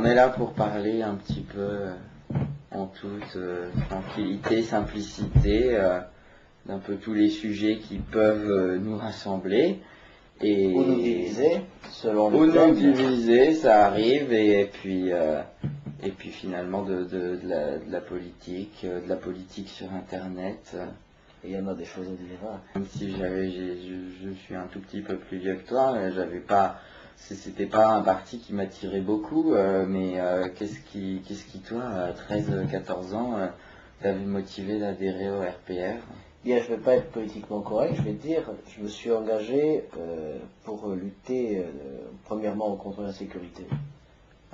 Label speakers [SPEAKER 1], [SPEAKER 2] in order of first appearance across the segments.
[SPEAKER 1] On est là pour parler un petit peu en toute tranquillité, simplicité, d'un peu tous les sujets qui peuvent nous rassembler.
[SPEAKER 2] Ou nous diviser, selon le
[SPEAKER 1] Ou
[SPEAKER 2] thème.
[SPEAKER 1] nous diviser, ça arrive, et puis finalement de la politique, de la politique sur Internet.
[SPEAKER 2] Et il y en a des choses à dire. Hein.
[SPEAKER 1] Même si je suis un tout petit peu plus vieux que toi, c'était pas un parti qui m'attirait beaucoup, mais qu'est-ce qui toi, à 13-14 ans, t'avait motivé d'adhérer au RPR?
[SPEAKER 2] Bien, je ne vais pas être politiquement correct, je vais te dire, je me suis engagé pour lutter premièrement contre l'insécurité.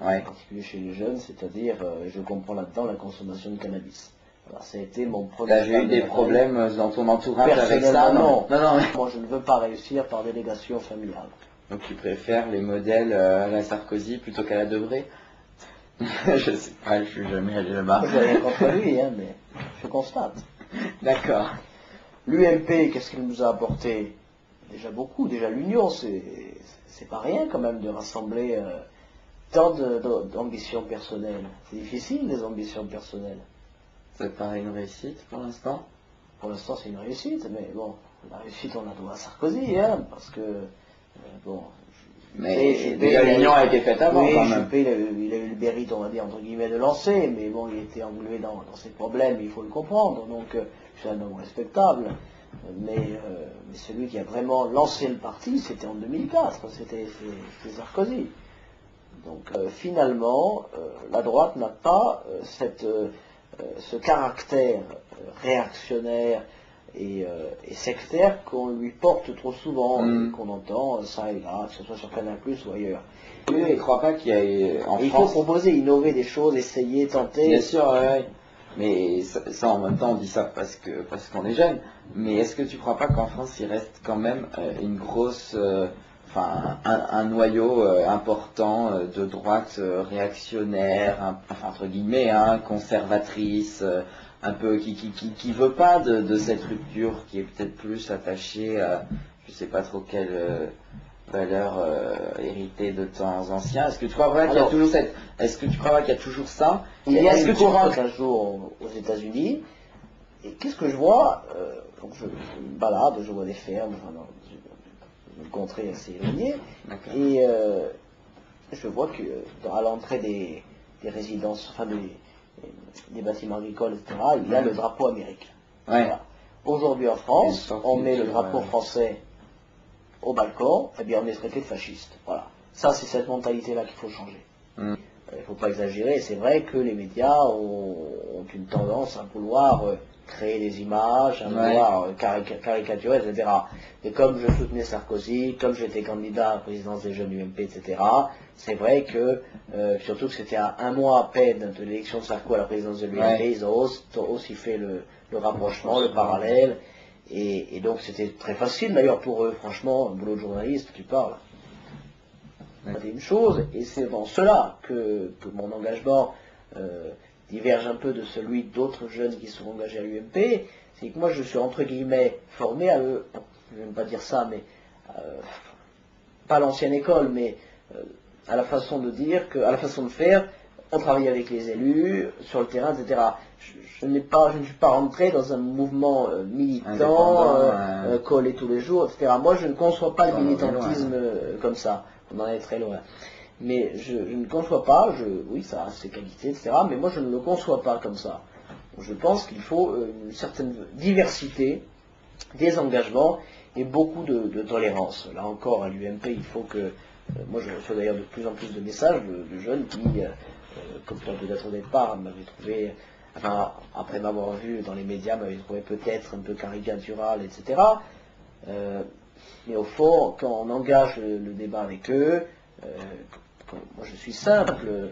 [SPEAKER 1] Ouais.
[SPEAKER 2] En particulier chez les jeunes, c'est-à-dire, je comprends là-dedans la consommation de cannabis. Alors, ça a été mon premier...
[SPEAKER 1] T'as eu des problèmes dans ton entourage avec ça?
[SPEAKER 2] Personnellement, non.
[SPEAKER 1] Non.
[SPEAKER 2] Moi, je ne veux pas réussir par délégation familiale.
[SPEAKER 1] Donc tu préfères les modèles à la Sarkozy plutôt qu'à la Debré? Je sais pas, je suis jamais allé là-bas.
[SPEAKER 2] Je n'ai rien contre lui, hein, mais je constate.
[SPEAKER 1] D'accord.
[SPEAKER 2] L'UMP, qu'est-ce qu'il nous a apporté? Déjà beaucoup, déjà l'union, c'est pas rien quand même de rassembler tant d'ambitions personnelles. C'est difficile, les ambitions personnelles.
[SPEAKER 1] Ça te paraît une réussite pour l'instant?
[SPEAKER 2] Pour l'instant, c'est une réussite, mais bon, la réussite, on la doit à Sarkozy, hein, parce que, bon...
[SPEAKER 1] Mais l'union a été faite avant,
[SPEAKER 2] oui,
[SPEAKER 1] quand même.
[SPEAKER 2] Juppé, il a eu le mérite, on va dire, entre guillemets, de lancer, mais bon, il était englué dans ses problèmes, il faut le comprendre, donc c'est un homme respectable, mais celui qui a vraiment lancé le parti, c'était en 2004, c'était Sarkozy. Donc finalement, la droite n'a pas ce caractère réactionnaire et sectaire qu'on lui porte trop souvent, et qu'on entend ça et là, que ce soit sur Canal+ ou ailleurs.
[SPEAKER 1] Oui, je ne crois pas qu'il y ait en France...
[SPEAKER 2] Il faut proposer, innover des choses, essayer, tenter.
[SPEAKER 1] Bien sûr, ouais. Mais ça, en même temps, on dit ça parce qu'on est jeune. Mais est-ce que tu ne crois pas qu'en France, il reste quand même une grosse... un noyau important de droite réactionnaire, entre guillemets, conservatrice, un peu qui veut pas de cette rupture, qui est peut-être plus attachée à je sais pas trop quelle valeur héritée de temps anciens. Est-ce que tu crois qu'il y a toujours est-ce que tu crois qu'il y a toujours ça?
[SPEAKER 2] Il y a une course un jour aux États-Unis, et qu'est-ce que je vois? Donc je me balade, je vois des fermes, une contrée assez éloignée, et je vois que à l'entrée des résidences, enfin des bâtiments agricoles, etc., il y a le drapeau américain.
[SPEAKER 1] Ouais.
[SPEAKER 2] Voilà. Aujourd'hui en France, on met le drapeau français au balcon, et bien on est traité de fasciste. Voilà. Ça, c'est cette mentalité-là qu'il faut changer. Il ne faut pas exagérer, c'est vrai que les médias ont une tendance à vouloir créer des images, à vouloir caricaturer, etc. Et comme je soutenais Sarkozy, comme j'étais candidat à la présidence des jeunes UMP, etc., c'est vrai que, surtout que c'était à un mois à peine de l'élection de Sarko à la présidence de l'UMP, ils ont aussi fait le rapprochement, le parallèle, et donc c'était très facile d'ailleurs pour eux, franchement, un boulot de journaliste, tu parles. C'est une chose, et c'est dans cela que mon engagement diverge un peu de celui d'autres jeunes qui sont engagés à l'UMP, c'est que moi je suis entre guillemets formé à eux, je n'aime pas dire ça, mais pas à l'ancienne école, mais à la façon de dire, à la façon de faire, on travaille avec les élus, sur le terrain, etc. Je ne suis pas rentré dans un mouvement militant, collé tous les jours, etc. Moi je ne conçois pas le militantisme comme ça. On en est très loin. Mais je ne conçois pas, oui, ça a ses qualités, etc., mais moi je ne le conçois pas comme ça. Je pense qu'il faut une certaine diversité des engagements et beaucoup de tolérance. Là encore, à l'UMP, il faut que... moi je reçois d'ailleurs de plus en plus de messages de jeunes qui, comme toi peut-être au départ, m'avaient trouvé... Enfin, après m'avoir vu dans les médias, m'avaient trouvé peut-être un peu caricatural, etc., mais au fond, quand on engage le débat avec eux, moi je suis simple,